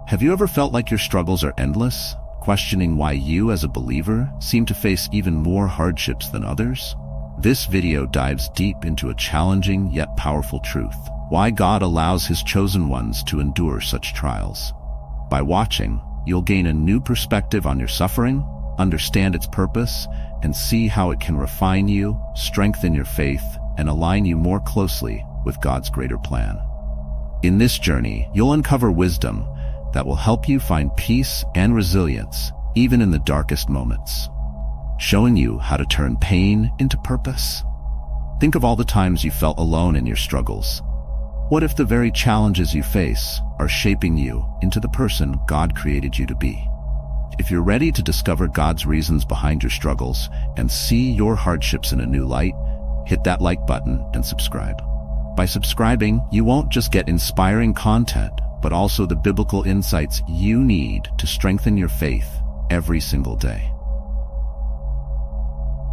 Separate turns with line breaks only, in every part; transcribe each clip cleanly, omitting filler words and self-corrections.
Have you ever felt like your struggles are endless, questioning why you as a believer seem to face even more hardships than others? This video dives deep into a challenging yet powerful truth: why God allows His chosen ones to endure such trials. By watching, you'll gain a new perspective on your suffering, understand its purpose, and see how it can refine you, strengthen your faith, and align you more closely with God's greater plan. In this journey, you'll uncover wisdom that will help you find peace and resilience even in the darkest moments, showing you how to turn pain into purpose. Think of all the times you felt alone in your struggles. What if the very challenges you face are shaping you into the person God created you to be? If you're ready to discover God's reasons behind your struggles and see your hardships in a new light, hit that like button and subscribe. By subscribing, you won't just get inspiring content, but also the biblical insights you need to strengthen your faith every single day.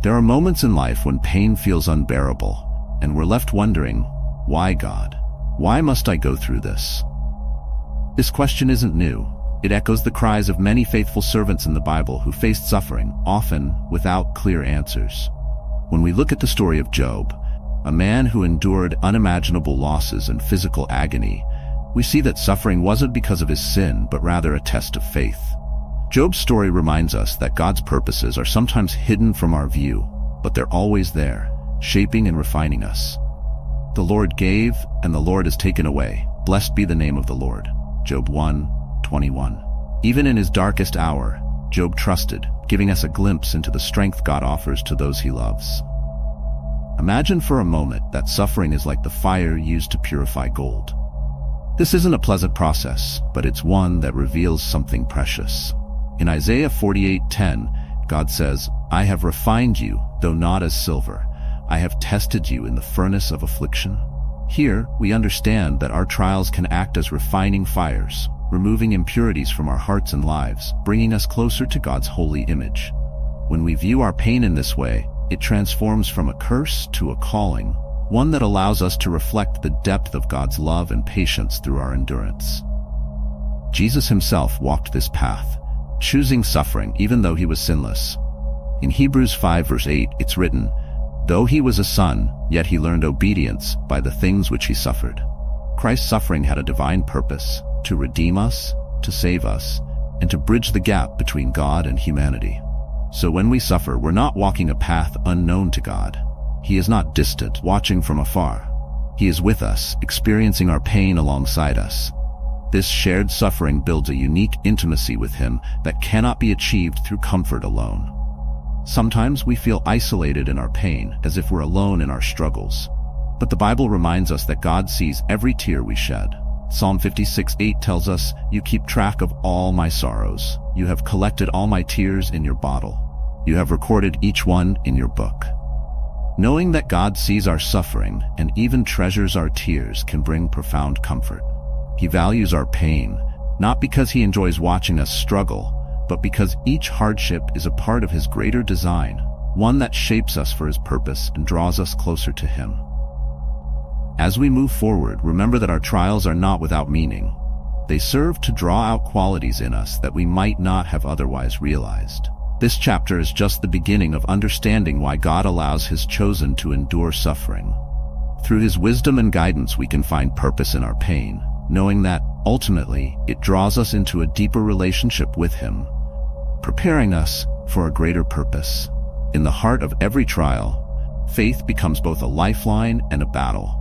There are moments in life when pain feels unbearable, and we're left wondering, why God? Why must I go through this? This question isn't new. It echoes the cries of many faithful servants in the Bible who faced suffering, often without clear answers. When we look at the story of Job, a man who endured unimaginable losses and physical agony, we see that suffering wasn't because of his sin, but rather a test of faith. Job's story reminds us that God's purposes are sometimes hidden from our view, but they're always there, shaping and refining us. The Lord gave, and the Lord has taken away. Blessed be the name of the Lord. Job 1:21. Even in his darkest hour, Job trusted, giving us a glimpse into the strength God offers to those He loves. Imagine for a moment that suffering is like the fire used to purify gold. This isn't a pleasant process, but it's one that reveals something precious. In Isaiah 48:10, God says, "I have refined you, though not as silver. I have tested you in the furnace of affliction." Here, we understand that our trials can act as refining fires, removing impurities from our hearts and lives, bringing us closer to God's holy image. When we view our pain in this way, it transforms from a curse to a calling, one that allows us to reflect the depth of God's love and patience through our endurance. Jesus Himself walked this path, choosing suffering even though He was sinless. In Hebrews 5:8, it's written, "Though He was a son, yet He learned obedience by the things which He suffered." Christ's suffering had a divine purpose: to redeem us, to save us, and to bridge the gap between God and humanity. So when we suffer, we're not walking a path unknown to God. He is not distant, watching from afar. He is with us, experiencing our pain alongside us. This shared suffering builds a unique intimacy with Him that cannot be achieved through comfort alone. Sometimes we feel isolated in our pain, as if we're alone in our struggles. But the Bible reminds us that God sees every tear we shed. Psalm 56:8 tells us, "You keep track of all my sorrows. You have collected all my tears in your bottle. You have recorded each one in your book." Knowing that God sees our suffering and even treasures our tears can bring profound comfort. He values our pain, not because He enjoys watching us struggle, but because each hardship is a part of His greater design, one that shapes us for His purpose and draws us closer to Him. As we move forward, remember that our trials are not without meaning. They serve to draw out qualities in us that we might not have otherwise realized. This chapter is just the beginning of understanding why God allows His chosen to endure suffering. Through His wisdom and guidance, we can find purpose in our pain, knowing that, ultimately, it draws us into a deeper relationship with Him, preparing us for a greater purpose. In the heart of every trial, faith becomes both a lifeline and a battle.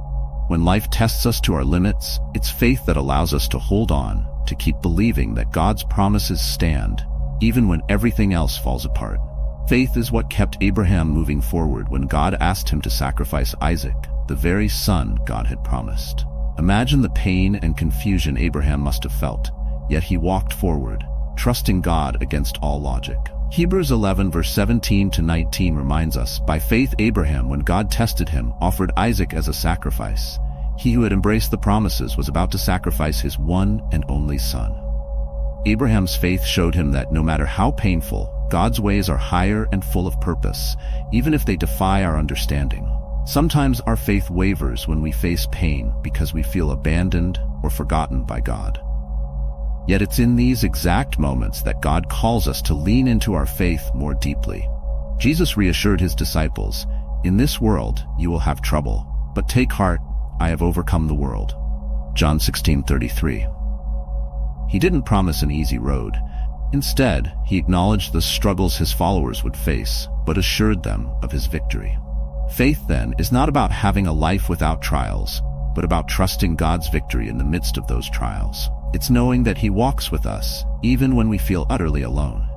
When life tests us to our limits, it's faith that allows us to hold on, to keep believing that God's promises stand, even when everything else falls apart. Faith is what kept Abraham moving forward when God asked him to sacrifice Isaac, the very son God had promised. Imagine the pain and confusion Abraham must have felt, yet he walked forward, trusting God against all logic. Hebrews 11:17-19 reminds us, "By faith Abraham, when God tested him, offered Isaac as a sacrifice. He who had embraced the promises was about to sacrifice his one and only son." Abraham's faith showed him that no matter how painful, God's ways are higher and full of purpose, even if they defy our understanding. Sometimes our faith wavers when we face pain because we feel abandoned or forgotten by God. Yet it's in these exact moments that God calls us to lean into our faith more deeply. Jesus reassured his disciples, "In this world you will have trouble, but take heart, I have overcome the world." John 16:33. He didn't promise an easy road. Instead, he acknowledged the struggles his followers would face, but assured them of his victory. Faith, then, is not about having a life without trials, but about trusting God's victory in the midst of those trials. It's knowing that he walks with us, even when we feel utterly alone.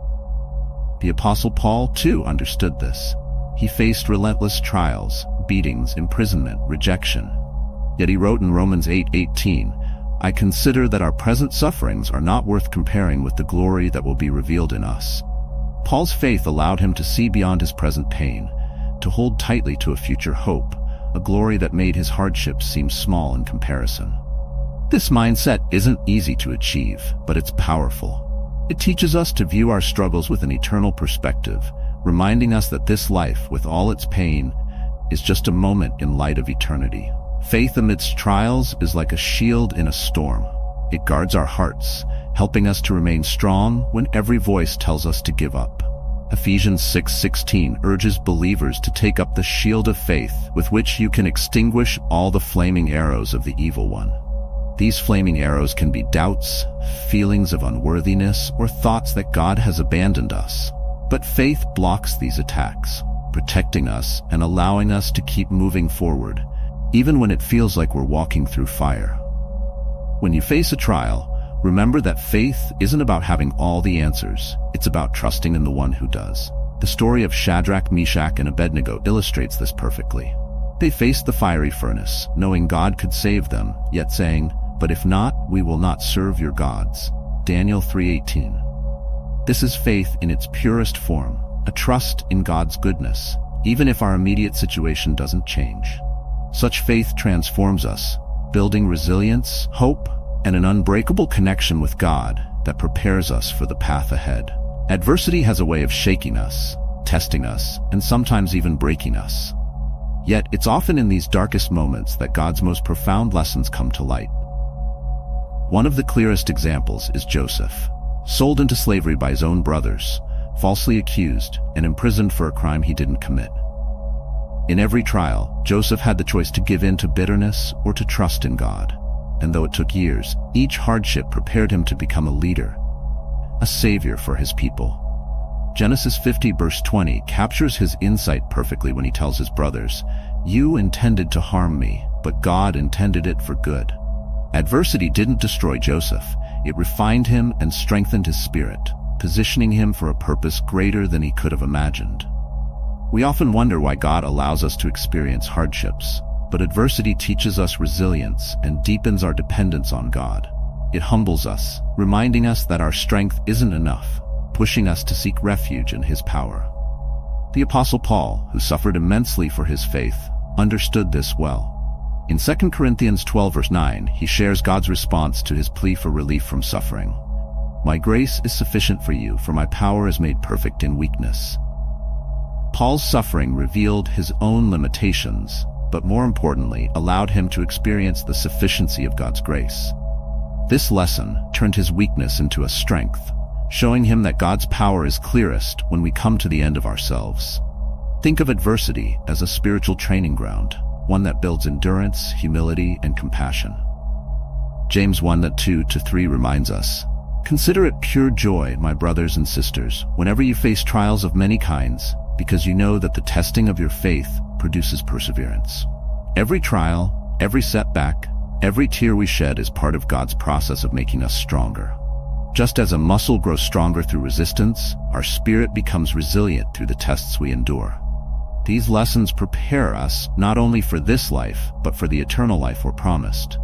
The Apostle Paul, too, understood this. He faced relentless trials, beatings, imprisonment, rejection. Yet he wrote in Romans 8:18, "I consider that our present sufferings are not worth comparing with the glory that will be revealed in us." Paul's faith allowed him to see beyond his present pain, to hold tightly to a future hope, a glory that made his hardships seem small in comparison. This mindset isn't easy to achieve, but it's powerful. It teaches us to view our struggles with an eternal perspective, reminding us that this life, with all its pain, is just a moment in light of eternity. Faith amidst trials is like a shield in a storm. It guards our hearts, helping us to remain strong when every voice tells us to give up. Ephesians 6:16 urges believers to take up the shield of faith with which you can extinguish all the flaming arrows of the evil one. These flaming arrows can be doubts, feelings of unworthiness, or thoughts that God has abandoned us. But faith blocks these attacks, protecting us and allowing us to keep moving forward, even when it feels like we're walking through fire. When you face a trial, remember that faith isn't about having all the answers. It's about trusting in the one who does. The story of Shadrach, Meshach, and Abednego illustrates this perfectly. They faced the fiery furnace, knowing God could save them, yet saying, "But if not, we will not serve your gods." Daniel 3:18. This is faith in its purest form, a trust in God's goodness, even if our immediate situation doesn't change. Such faith transforms us, building resilience, hope, and an unbreakable connection with God that prepares us for the path ahead. Adversity has a way of shaking us, testing us, and sometimes even breaking us. Yet it's often in these darkest moments that God's most profound lessons come to light. One of the clearest examples is Joseph, sold into slavery by his own brothers, falsely accused, and imprisoned for a crime he didn't commit. In every trial, Joseph had the choice to give in to bitterness or to trust in God. And though it took years, each hardship prepared him to become a leader, a savior for his people. Genesis 50 verse 20 captures his insight perfectly when he tells his brothers, "You intended to harm me, but God intended it for good." Adversity didn't destroy Joseph. It refined him and strengthened his spirit, positioning him for a purpose greater than he could have imagined. We often wonder why God allows us to experience hardships, but adversity teaches us resilience and deepens our dependence on God. It humbles us, reminding us that our strength isn't enough, pushing us to seek refuge in His power. The Apostle Paul, who suffered immensely for his faith, understood this well. In 2 Corinthians 12 verse 9, he shares God's response to his plea for relief from suffering. "My grace is sufficient for you, for my power is made perfect in weakness." Paul's suffering revealed his own limitations, but more importantly, allowed him to experience the sufficiency of God's grace. This lesson turned his weakness into a strength, showing him that God's power is clearest when we come to the end of ourselves. Think of adversity as a spiritual training ground, one that builds endurance, humility, and compassion. James 1:2-3 reminds us, "Consider it pure joy, my brothers and sisters, whenever you face trials of many kinds, because you know that the testing of your faith produces perseverance." Every trial, every setback, every tear we shed is part of God's process of making us stronger. Just as a muscle grows stronger through resistance, our spirit becomes resilient through the tests we endure. These lessons prepare us not only for this life, but for the eternal life we're promised.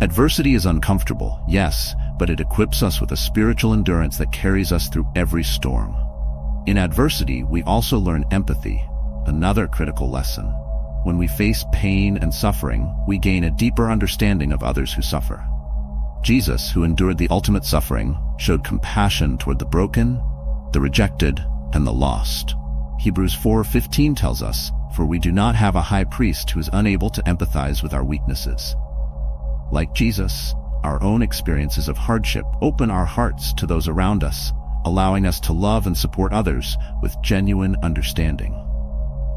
Adversity is uncomfortable, yes, but it equips us with a spiritual endurance that carries us through every storm. In adversity, we also learn empathy, another critical lesson. When we face pain and suffering, we gain a deeper understanding of others who suffer. Jesus, who endured the ultimate suffering, showed compassion toward the broken, the rejected, and the lost. Hebrews 4:15 tells us, "For we do not have a high priest who is unable to empathize with our weaknesses." Like Jesus, our own experiences of hardship open our hearts to those around us, allowing us to love and support others with genuine understanding.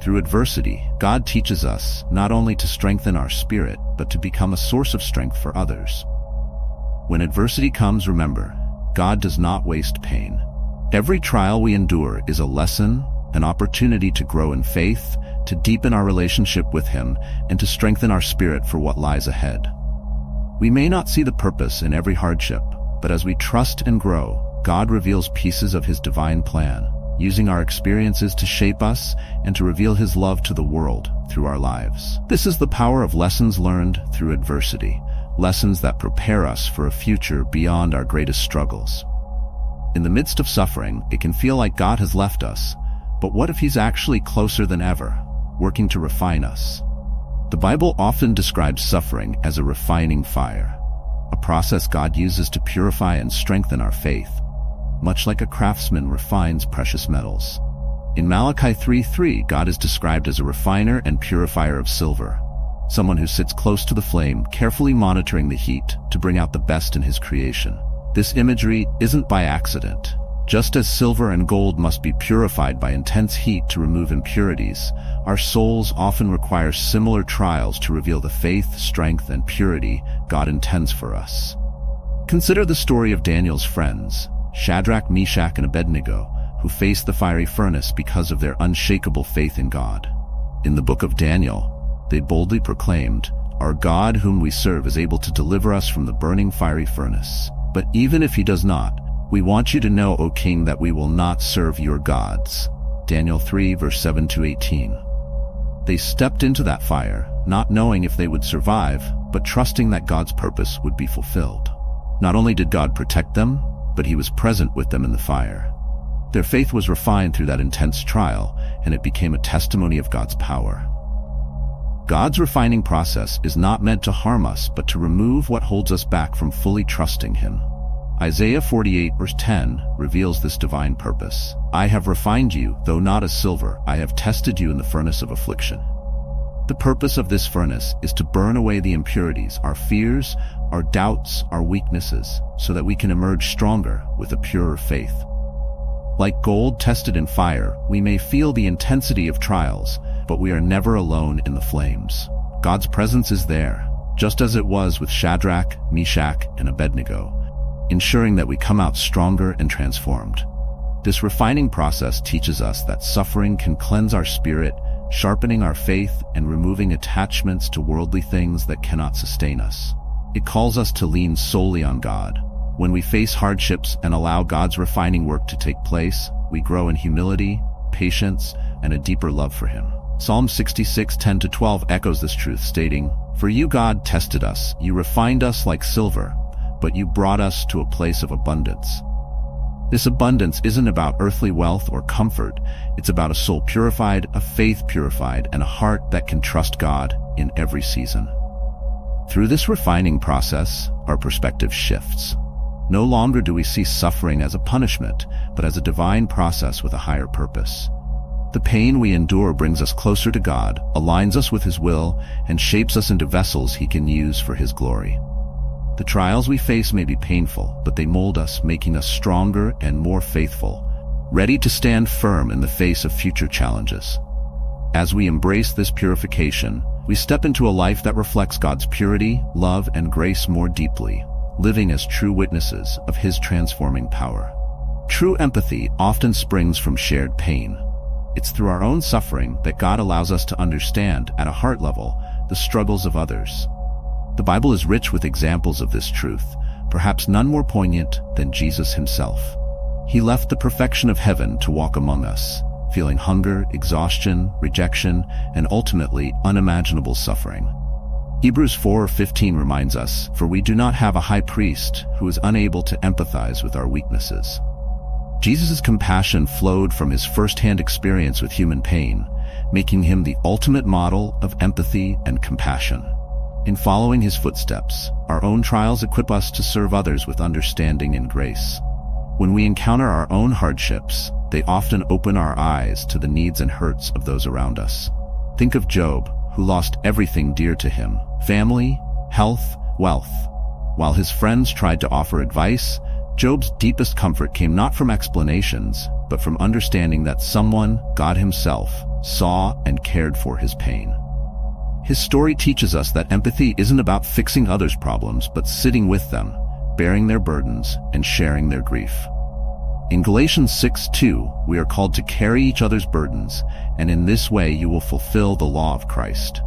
Through adversity, God teaches us not only to strengthen our spirit, but to become a source of strength for others. When adversity comes, remember, God does not waste pain. Every trial we endure is a lesson, an opportunity to grow in faith, to deepen our relationship with Him, and to strengthen our spirit for what lies ahead. We may not see the purpose in every hardship, but as we trust and grow, God reveals pieces of His divine plan, using our experiences to shape us and to reveal His love to the world through our lives. This is the power of lessons learned through adversity, lessons that prepare us for a future beyond our greatest struggles. In the midst of suffering, it can feel like God has left us, but what if He's actually closer than ever, working to refine us? The Bible often describes suffering as a refining fire, a process God uses to purify and strengthen our faith, much like a craftsman refines precious metals. In Malachi 3:3, God is described as a refiner and purifier of silver, someone who sits close to the flame, carefully monitoring the heat to bring out the best in His creation. This imagery isn't by accident. Just as silver and gold must be purified by intense heat to remove impurities, our souls often require similar trials to reveal the faith, strength, and purity God intends for us. Consider the story of Daniel's friends, Shadrach, Meshach, and Abednego, who faced the fiery furnace because of their unshakable faith in God. In the book of Daniel, they boldly proclaimed, "Our God whom we serve is able to deliver us from the burning fiery furnace. But even if He does not, we want you to know, O king, that we will not serve your gods." Daniel 3, verse 7-18. They stepped into that fire, not knowing if they would survive, but trusting that God's purpose would be fulfilled. Not only did God protect them, but He was present with them in the fire. Their faith was refined through that intense trial, and it became a testimony of God's power. God's refining process is not meant to harm us, but to remove what holds us back from fully trusting Him. Isaiah 48 verse 10 reveals this divine purpose. "I have refined you, though not as silver. I have tested you in the furnace of affliction." The purpose of this furnace is to burn away the impurities, our fears, our doubts, our weaknesses, so that we can emerge stronger with a purer faith. Like gold tested in fire, we may feel the intensity of trials, but we are never alone in the flames. God's presence is there, just as it was with Shadrach, Meshach, and Abednego, ensuring that we come out stronger and transformed. This refining process teaches us that suffering can cleanse our spirit, sharpening our faith and removing attachments to worldly things that cannot sustain us. It calls us to lean solely on God. When we face hardships and allow God's refining work to take place, we grow in humility, patience, and a deeper love for Him. Psalm 66:10-12 echoes this truth, stating, "For you, God, tested us. You refined us like silver, but you brought us to a place of abundance." This abundance isn't about earthly wealth or comfort. It's about a soul purified, a faith purified, and a heart that can trust God in every season. Through this refining process, our perspective shifts. No longer do we see suffering as a punishment, but as a divine process with a higher purpose. The pain we endure brings us closer to God, aligns us with His will, and shapes us into vessels He can use for His glory. The trials we face may be painful, but they mold us, making us stronger and more faithful, ready to stand firm in the face of future challenges. As we embrace this purification, we step into a life that reflects God's purity, love, and grace more deeply, living as true witnesses of His transforming power. True empathy often springs from shared pain. It's through our own suffering that God allows us to understand, at a heart level, the struggles of others. The Bible is rich with examples of this truth, perhaps none more poignant than Jesus Himself. He left the perfection of heaven to walk among us, feeling hunger, exhaustion, rejection, and ultimately unimaginable suffering. Hebrews 4:15 reminds us, "For we do not have a high priest who is unable to empathize with our weaknesses." Jesus' compassion flowed from His first-hand experience with human pain, making Him the ultimate model of empathy and compassion. In following His footsteps, our own trials equip us to serve others with understanding and grace. When we encounter our own hardships, they often open our eyes to the needs and hurts of those around us. Think of Job, who lost everything dear to him: family, health, wealth. While his friends tried to offer advice, Job's deepest comfort came not from explanations, but from understanding that someone, God himself, saw and cared for his pain. His story teaches us that empathy isn't about fixing others' problems, but sitting with them, bearing their burdens, and sharing their grief. In Galatians 6:2, we are called to carry each other's burdens, and in this way you will fulfill the law of Christ.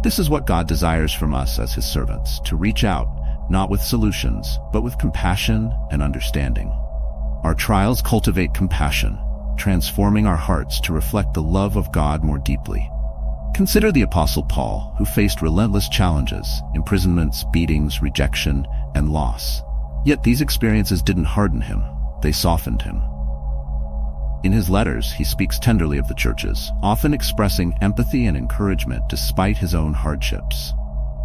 This is what God desires from us as his servants, to reach out, not with solutions, but with compassion and understanding. Our trials cultivate compassion, transforming our hearts to reflect the love of God more deeply. Consider the Apostle Paul, who faced relentless challenges, imprisonments, beatings, rejection, and loss. Yet these experiences didn't harden him, they softened him. In his letters, he speaks tenderly of the churches, often expressing empathy and encouragement despite his own hardships.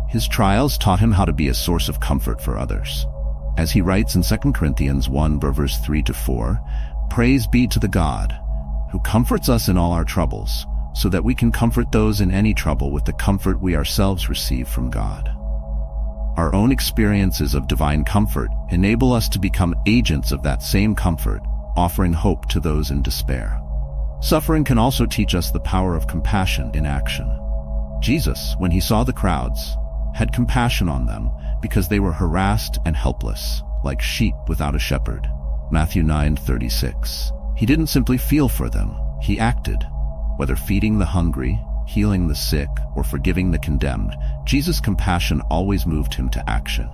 His trials taught him how to be a source of comfort for others. As he writes in 2 Corinthians 1, verse 3-4, "Praise be to the God, who comforts us in all our troubles, so that we can comfort those in any trouble with the comfort we ourselves receive from God." Our own experiences of divine comfort enable us to become agents of that same comfort, offering hope to those in despair. Suffering can also teach us the power of compassion in action. Jesus, when he saw the crowds, had compassion on them because they were harassed and helpless, like sheep without a shepherd. Matthew 9:36. He didn't simply feel for them, he acted. Whether feeding the hungry, healing the sick, or forgiving the condemned, Jesus' compassion always moved him to action.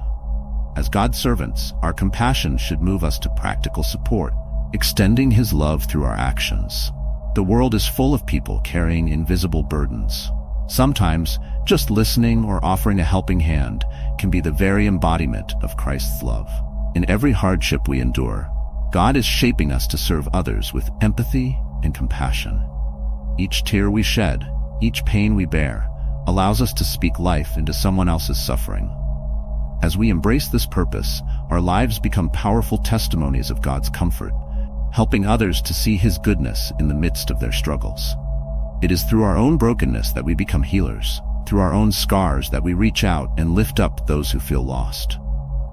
As God's servants, our compassion should move us to practical support, extending his love through our actions. The world is full of people carrying invisible burdens. Sometimes, just listening or offering a helping hand can be the very embodiment of Christ's love. In every hardship we endure, God is shaping us to serve others with empathy and compassion. Each tear we shed, each pain we bear, allows us to speak life into someone else's suffering. As we embrace this purpose, our lives become powerful testimonies of God's comfort, helping others to see his goodness in the midst of their struggles. It is through our own brokenness that we become healers, through our own scars that we reach out and lift up those who feel lost.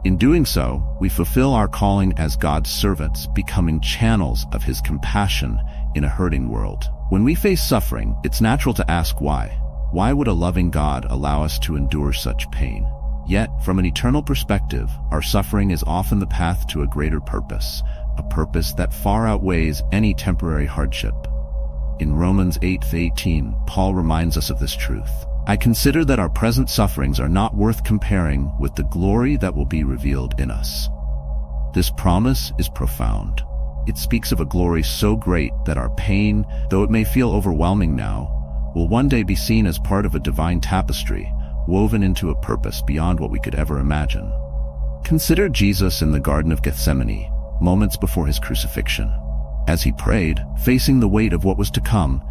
In doing so, we fulfill our calling as God's servants, becoming channels of his compassion in a hurting world. When we face suffering, it's natural to ask why. Why would a loving God allow us to endure such pain? Yet, from an eternal perspective, our suffering is often the path to a greater purpose, a purpose that far outweighs any temporary hardship. In Romans 8:18, Paul reminds us of this truth. "I consider that our present sufferings are not worth comparing with the glory that will be revealed in us." This promise is profound. It speaks of a glory so great that our pain, though it may feel overwhelming now, will one day be seen as part of a divine tapestry, woven into a purpose beyond what we could ever imagine. Consider Jesus in the Garden of Gethsemane, moments before his crucifixion. As he prayed, facing the weight of what was to come,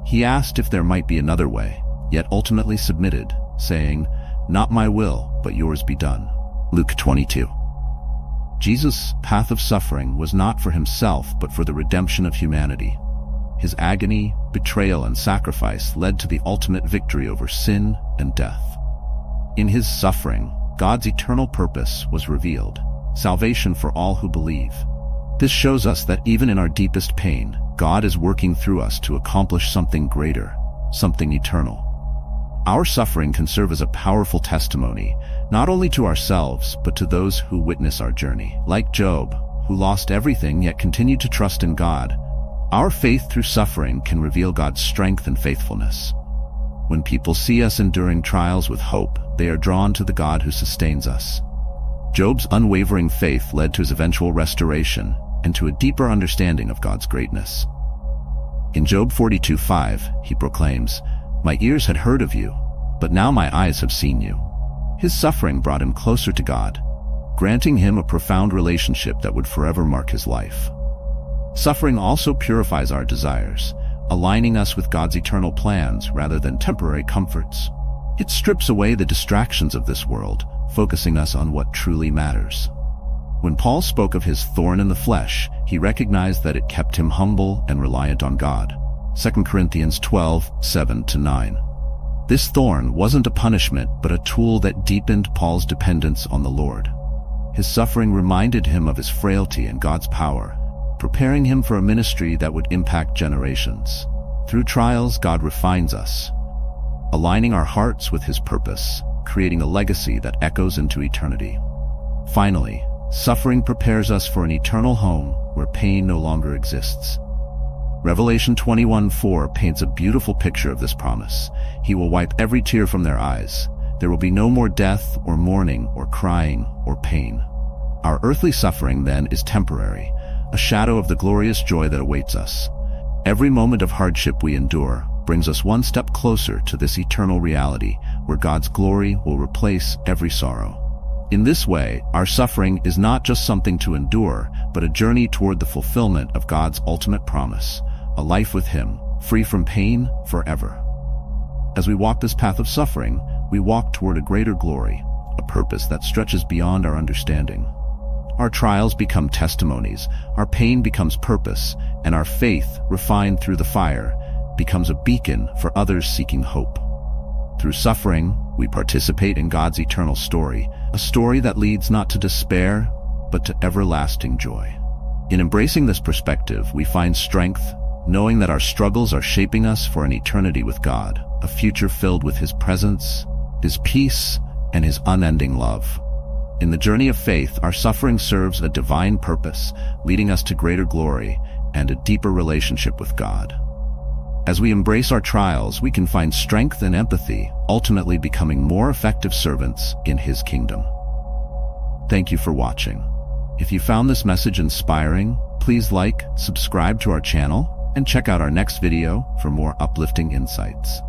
he asked if there might be another way, yet ultimately submitted, saying, "Not my will, but yours be done." Luke 22. Jesus' path of suffering was not for himself, but for the redemption of humanity. His agony, betrayal, and sacrifice led to the ultimate victory over sin and death. In his suffering, God's eternal purpose was revealed, salvation for all who believe. This shows us that even in our deepest pain, God is working through us to accomplish something greater, something eternal. Our suffering can serve as a powerful testimony, not only to ourselves, but to those who witness our journey. Like Job, who lost everything yet continued to trust in God, our faith through suffering can reveal God's strength and faithfulness. When people see us enduring trials with hope, they are drawn to the God who sustains us. Job's unwavering faith led to his eventual restoration and to a deeper understanding of God's greatness. In Job 42:5, he proclaims, "My ears had heard of you, but now my eyes have seen you." His suffering brought him closer to God, granting him a profound relationship that would forever mark his life. Suffering also purifies our desires, aligning us with God's eternal plans rather than temporary comforts. It strips away the distractions of this world, focusing us on what truly matters. When Paul spoke of his thorn in the flesh, he recognized that it kept him humble and reliant on God. 2 Corinthians 12:7-9. This thorn wasn't a punishment, but a tool that deepened Paul's dependence on the Lord. His suffering reminded him of his frailty and God's power, preparing him for a ministry that would impact generations. Through trials, God refines us, aligning our hearts with His purpose, creating a legacy that echoes into eternity. Finally, suffering prepares us for an eternal home where pain no longer exists. Revelation 21:4 paints a beautiful picture of this promise. He will wipe every tear from their eyes. There will be no more death or mourning or crying or pain. Our earthly suffering, then, is temporary, a shadow of the glorious joy that awaits us. Every moment of hardship we endure brings us one step closer to this eternal reality, where God's glory will replace every sorrow. In this way, our suffering is not just something to endure, but a journey toward the fulfillment of God's ultimate promise, a life with Him, free from pain forever. As we walk this path of suffering, we walk toward a greater glory, a purpose that stretches beyond our understanding. Our trials become testimonies, our pain becomes purpose, and our faith, refined through the fire, becomes a beacon for others seeking hope. Through suffering, we participate in God's eternal story, a story that leads not to despair, but to everlasting joy. In embracing this perspective, we find strength, knowing that our struggles are shaping us for an eternity with God, a future filled with His presence, His peace, and His unending love. In the journey of faith, our suffering serves a divine purpose, leading us to greater glory and a deeper relationship with God. As we embrace our trials, we can find strength and empathy, ultimately becoming more effective servants in His kingdom. Thank you for watching. If you found this message inspiring, please like, subscribe to our channel, and check out our next video for more uplifting insights.